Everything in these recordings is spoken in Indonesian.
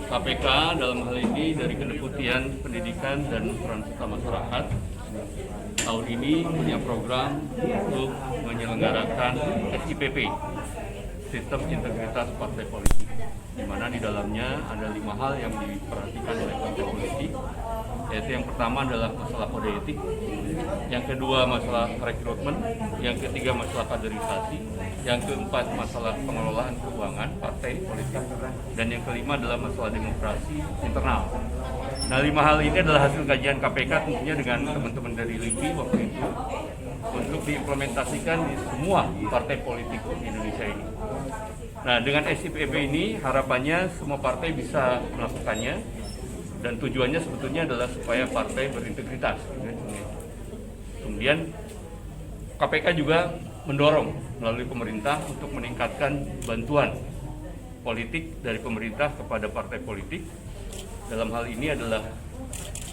KPK dalam hal ini dari Kedeputian Pendidikan dan Peran Serta Masyarakat tahun ini punya program untuk menyelenggarakan SIPP, Sistem Integritas Partai Politik, di mana di dalamnya ada 5 hal yang diperhatikan oleh partai politik, yaitu yang pertama adalah masalah kode etik, yang kedua masalah rekrutmen, yang ketiga masalah kaderisasi, yang keempat masalah pengelolaan keuangan partai politik, dan yang kelima adalah masalah demokrasi internal. Nah, 5 hal ini adalah hasil kajian KPK tentunya dengan teman-teman dari LIPI waktu itu untuk diimplementasikan di semua partai politik di Indonesia ini. Nah, dengan SIPP ini harapannya semua partai bisa melakukannya dan tujuannya sebetulnya adalah supaya partai berintegritas. Kemudian KPK juga mendorong melalui pemerintah untuk meningkatkan bantuan politik dari pemerintah kepada partai politik. Dalam hal ini adalah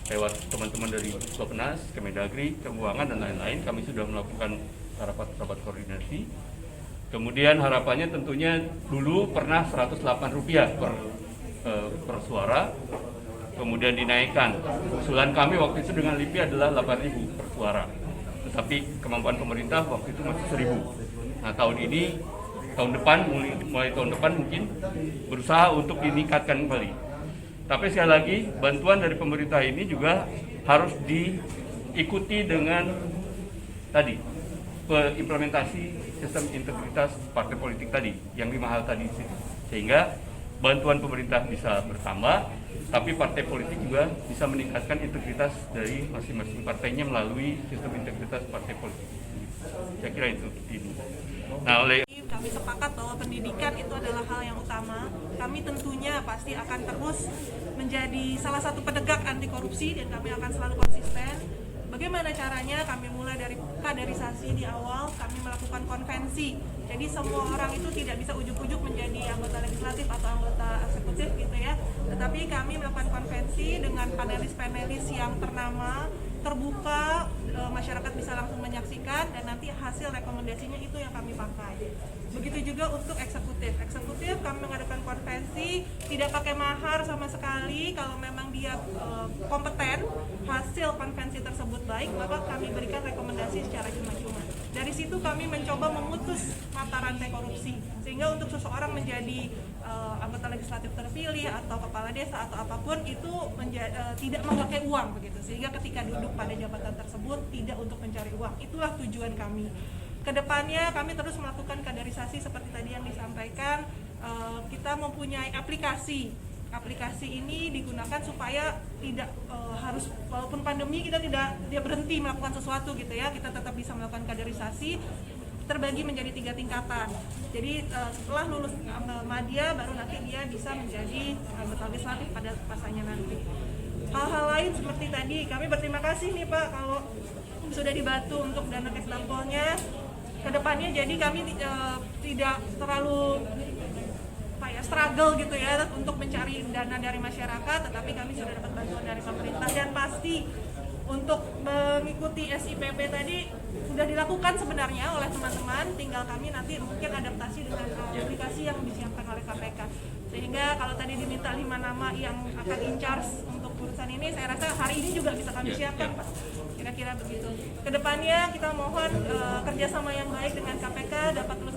lewat teman-teman dari Bappenas, Kemendagri, Keuangan, dan lain-lain. Kami sudah melakukan rapat-rapat koordinasi. Kemudian harapannya tentunya dulu pernah Rp108 per suara, kemudian dinaikkan. Usulan kami waktu itu dengan LIPI adalah Rp8.000 per suara. Tetapi kemampuan pemerintah waktu itu masih Rp1.000. Nah, tahun ini, mulai tahun depan mungkin berusaha untuk ditingkatkan kembali. Tapi sekali lagi, bantuan dari pemerintah ini juga harus diikuti dengan tadi, implementasi sistem integritas partai politik tadi, yang 5 hal tadi. Sehingga bantuan pemerintah bisa bertambah, tapi partai politik juga bisa meningkatkan integritas dari masing-masing partainya melalui sistem integritas partai politik. Saya kira itu ini. Nah, kami sepakat bahwa pendidikan itu adalah hal yang utama. Kami tentunya pasti akan terus menjadi salah satu penegak anti korupsi dan kami akan selalu konsisten. Bagaimana caranya? Kami mulai dari kaderisasi di awal, kami melakukan konvensi. Jadi semua orang itu tidak bisa ujuk-ujuk menjadi anggota legislatif atau anggota eksekutif gitu ya. Tetapi kami melakukan konvensi dengan panelis-panelis yang ternama, terbuka, masyarakat bisa langsung menyaksikan dan nanti hasil rekomendasinya itu yang kami pakai. Begitu juga untuk eksekutif. Eksekutif kami mengadakan konvensi, tidak pakai mahar sama sekali. Kalau memang dia kompeten, hasil konvensi tersebut baik, maka kami berikan rekomendasi secara cuma-cuma. Dari situ kami mencoba memutus mata rantai korupsi, sehingga untuk seseorang menjadi anggota legislatif terpilih atau kepala desa atau apapun itu tidak memakai uang begitu, sehingga ketika duduk pada jabatan tersebut tidak untuk mencari uang. Itulah tujuan kami. Kedepannya kami terus melakukan kaderisasi seperti tadi yang disampaikan. Kita mempunyai aplikasi ini digunakan supaya tidak harus, walaupun pandemi kita tidak berhenti melakukan sesuatu gitu ya, kita tetap bisa melakukan kaderisasi terbagi menjadi 3 tingkatan. Jadi setelah lulus madya baru nanti dia bisa menjadi anggota legislatif pada masanya nanti. Hal-hal lain seperti tadi, kami berterima kasih nih Pak kalau sudah dibantu untuk dana kesdampolnya. Kedepannya jadi kami tidak terlalu struggle gitu ya untuk mencari dana dari masyarakat, tetapi kami sudah dapat bantuan dari pemerintah dan pasti untuk mengikuti SIPP tadi sudah dilakukan sebenarnya oleh teman-teman, tinggal kami nanti mungkin adaptasi dengan aplikasi yang disiapkan oleh KPK. Sehingga kalau tadi diminta 5 nama yang akan in charge untuk urusan ini, saya rasa hari ini juga bisa kami siapkan Pak. Kira-kira begitu. Kedepannya kita mohon kerjasama yang baik dengan KPK dapat terus